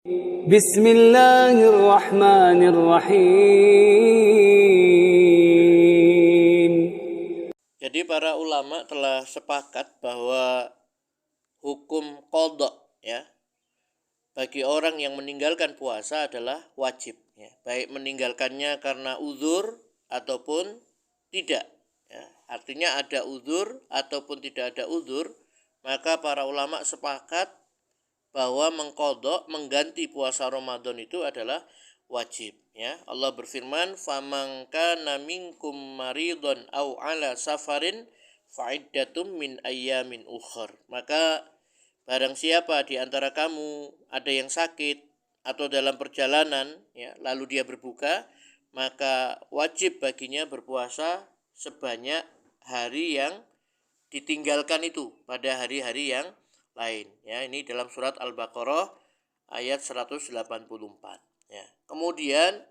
Bismillahirrahmanirrahim. Jadi para ulama telah sepakat bahwa hukum qadha ya bagi orang yang meninggalkan puasa adalah wajib ya, baik meninggalkannya karena uzur ataupun tidak ya. Artinya ada uzur ataupun tidak ada uzur, maka para ulama sepakat bahwa mengqadha, mengganti puasa Ramadan itu adalah wajib ya. Allah berfirman, "Faman kana minkum maridun aw ala safarin fa'iddatum min ayyamin ukhar." Maka barang siapa di antara kamu ada yang sakit atau dalam perjalanan ya, lalu dia berbuka, maka wajib baginya berpuasa sebanyak hari yang ditinggalkan itu pada hari-hari yang lain ya. Ini dalam surat Al-Baqarah ayat 184 ya. Kemudian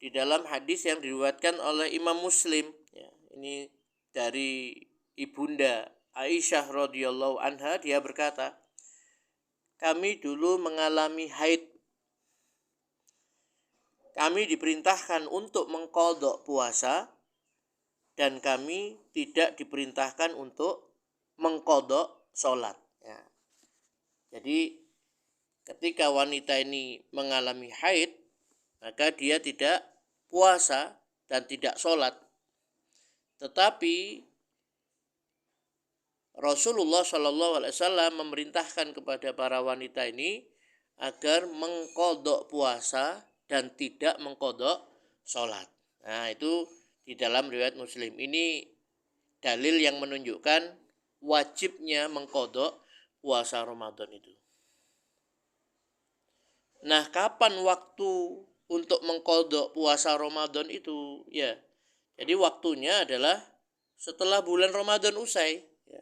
di dalam hadis yang diriwayatkan oleh Imam Muslim ya, ini dari Ibunda Aisyah radhiyallahu anha, dia berkata, kami dulu mengalami haid. Kami diperintahkan untuk mengqadha puasa dan kami tidak diperintahkan untuk mengqadha sholat ya. Jadi ketika wanita ini mengalami haid, maka dia tidak puasa dan tidak sholat. Tetapi Rasulullah SAW memerintahkan kepada para wanita ini agar mengqadha puasa dan tidak mengqadha sholat. Nah, itu di dalam riwayat Muslim. Ini dalil yang menunjukkan wajibnya mengqadha puasa Ramadan itu. Nah, kapan waktu untuk mengqadha puasa Ramadan itu? Ya, jadi waktunya adalah setelah bulan Ramadan usai. Ya.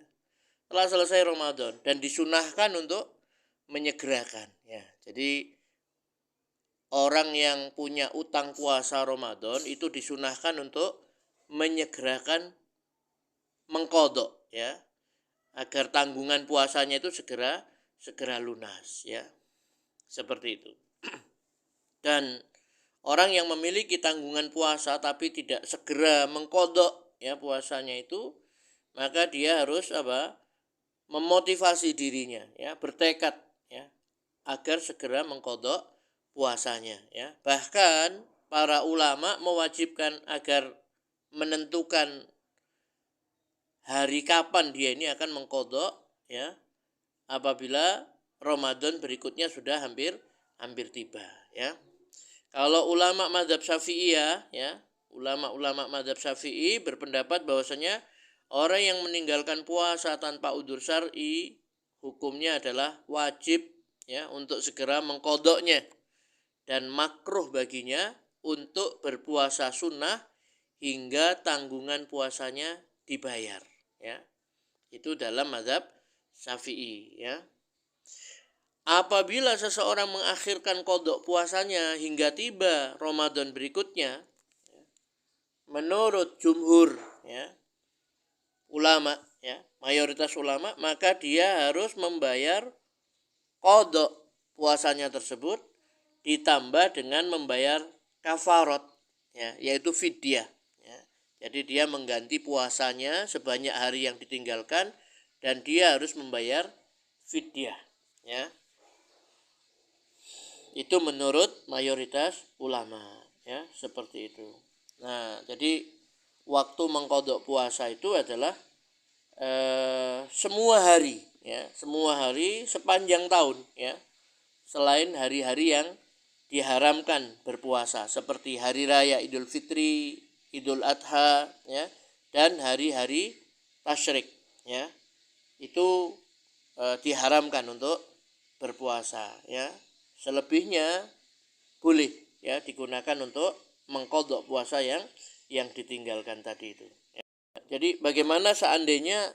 Setelah selesai Ramadan dan disunahkan untuk menyegerakan. Ya, jadi orang yang punya utang puasa Ramadan itu disunahkan untuk menyegerakan mengqadha ya, agar tanggungan puasanya itu segera lunas ya. Seperti itu. Dan orang yang memiliki tanggungan puasa tapi tidak segera mengqadha ya puasanya itu, maka dia harus memotivasi dirinya ya, bertekad ya agar segera mengqadha puasanya ya. Bahkan para ulama mewajibkan agar menentukan hari kapan dia ini akan mengqadha ya, apabila Ramadan berikutnya sudah hampir tiba ya. Kalau ulama mazhab Syafi'iyah ya, ulama mazhab Syafi'i berpendapat bahwasanya orang yang meninggalkan puasa tanpa udzur syar'i hukumnya adalah wajib ya untuk segera mengqadhanya, dan makruh baginya untuk berpuasa sunnah hingga tanggungan puasanya dibayar ya. Itu dalam mazhab Syafi'i ya. Apabila seseorang mengakhirkan qadha puasanya hingga tiba Ramadan berikutnya, menurut jumhur ya, ulama ya, mayoritas ulama, maka dia harus membayar qadha puasanya tersebut ditambah dengan membayar kafarat ya, yaitu fidyah ya. Jadi dia mengganti puasanya sebanyak hari yang ditinggalkan dan dia harus membayar fidyah ya. Itu menurut mayoritas ulama ya, seperti itu. Nah, jadi waktu mengqadha puasa itu adalah semua hari ya, semua hari sepanjang tahun ya, selain hari-hari yang diharamkan berpuasa seperti hari raya Idul Fitri, Idul Adha ya, dan hari-hari tasyrik ya. Itu diharamkan untuk berpuasa ya. Selebihnya boleh ya digunakan untuk mengqadha puasa yang ditinggalkan tadi itu. Ya. Jadi bagaimana seandainya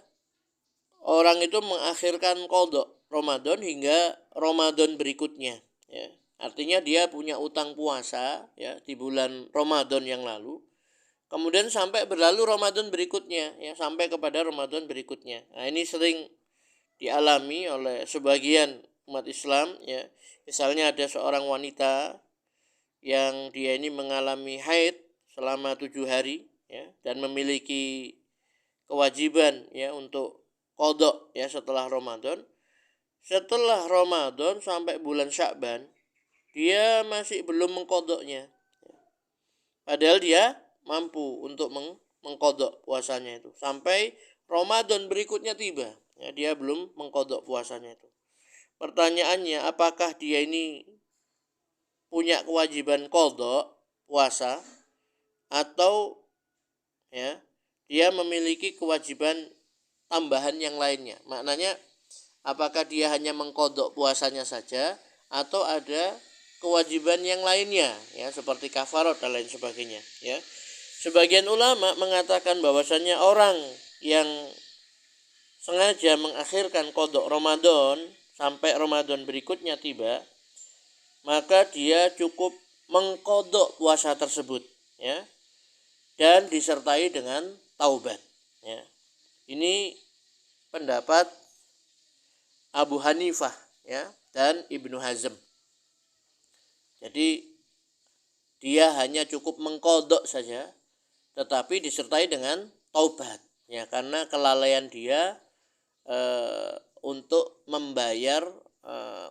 orang itu mengakhirkan qadha Ramadan hingga Ramadan berikutnya ya. Artinya dia punya utang puasa ya di bulan Ramadan yang lalu. Kemudian sampai berlalu Ramadan berikutnya ya, sampai kepada Ramadan berikutnya. Nah, ini sering dialami oleh sebagian umat Islam, ya. Misalnya ada seorang wanita yang dia ini mengalami haid selama 7 hari, ya, dan memiliki kewajiban, ya, untuk qadha, ya, setelah Ramadan. Setelah Ramadan sampai bulan Sya'ban, dia masih belum mengqadhanya. Padahal dia mampu untuk mengqadha puasanya itu sampai Ramadan berikutnya tiba. Ya, dia belum mengqadha puasanya itu. Pertanyaannya, apakah dia ini punya kewajiban qadha puasa atau, ya, dia memiliki kewajiban tambahan yang lainnya? Maknanya, apakah dia hanya mengqadha puasanya saja atau ada kewajiban yang lainnya, ya, seperti kafarat dan lain sebagainya, ya. Sebagian ulama mengatakan bahwasannya orang yang sengaja mengakhirkan qadha Ramadan sampai Ramadan berikutnya tiba, maka dia cukup mengqadha puasa tersebut, ya, dan disertai dengan taubat, ya. Ini pendapat Abu Hanifah, ya, dan Ibnu Hazm. Jadi dia hanya cukup mengqadha saja, tetapi disertai dengan taubat, ya, karena kelalaian dia untuk membayar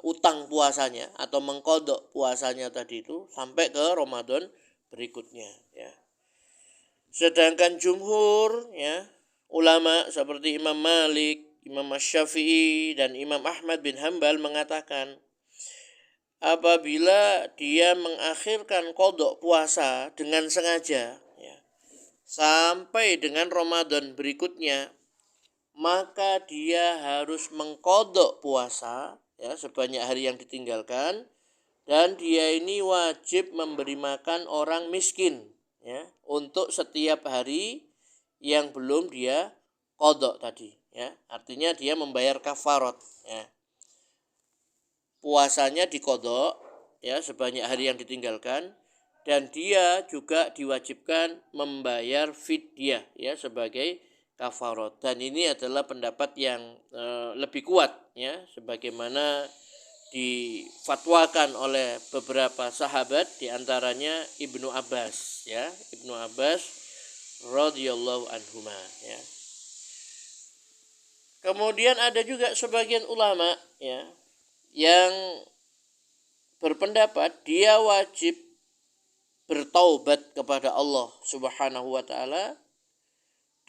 utang puasanya atau mengqadha puasanya tadi itu sampai ke Ramadan berikutnya, ya. Sedangkan jumhur, ya, ulama seperti Imam Malik, Imam Syafi'i, dan Imam Ahmad bin Hambal mengatakan apabila dia mengakhirkan qadha puasa dengan sengaja, ya, sampai dengan Ramadan berikutnya, maka dia harus mengqadha puasa, ya, sebanyak hari yang ditinggalkan, dan dia ini wajib memberi makan orang miskin, ya, untuk setiap hari yang belum dia qadha tadi, ya. Artinya dia membayar kafarat, ya. Puasanya diqadha, ya, sebanyak hari yang ditinggalkan, dan dia juga diwajibkan membayar fidyah, ya, sebagai kafarat. Dan ini adalah pendapat yang lebih kuat, ya, sebagaimana difatwakan oleh beberapa sahabat, diantaranya Ibnu Abbas, ya, Ibnu Abbas radhiyallahu anhuma, ya. Kemudian ada juga sebagian ulama, ya, yang berpendapat dia wajib bertaubat kepada Allah Subhanahu wa taala,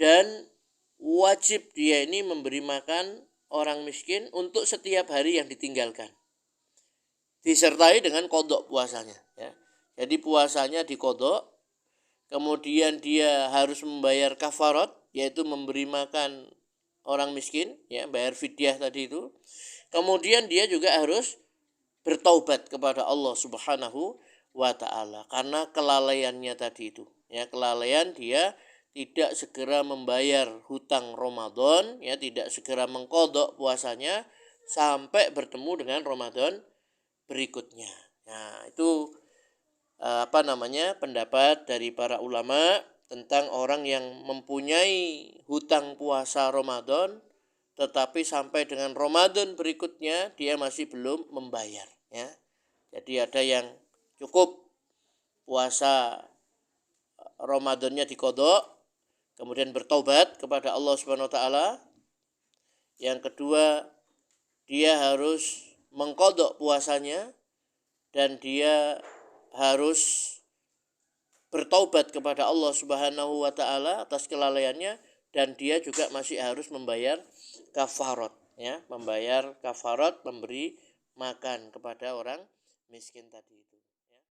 dan wajib dia ini memberi makan orang miskin untuk setiap hari yang ditinggalkan, disertai dengan qadha puasanya, ya. Jadi puasanya diqadha, kemudian dia harus membayar kafarat, yaitu memberi makan orang miskin, ya, bayar fidyah tadi itu. Kemudian dia juga harus bertaubat kepada Allah Subhanahu wa taala karena kelalaiannya tadi itu, ya, kelalaian dia tidak segera membayar hutang Ramadan, ya, tidak segera mengqadha puasanya sampai bertemu dengan Ramadan berikutnya. Nah, itu pendapat dari para ulama tentang orang yang mempunyai hutang puasa Ramadan tetapi sampai dengan Ramadan berikutnya dia masih belum membayar, ya. Jadi ada yang cukup puasa Ramadannya diqadha, kemudian bertobat kepada Allah Subhanahu wa taala. Yang kedua, dia harus mengqadha puasanya dan dia harus bertaubat kepada Allah Subhanahu wa taala atas kelalaiannya, dan dia juga masih harus membayar kafarat, ya, membayar kafarat memberi makan kepada orang miskin tadi itu.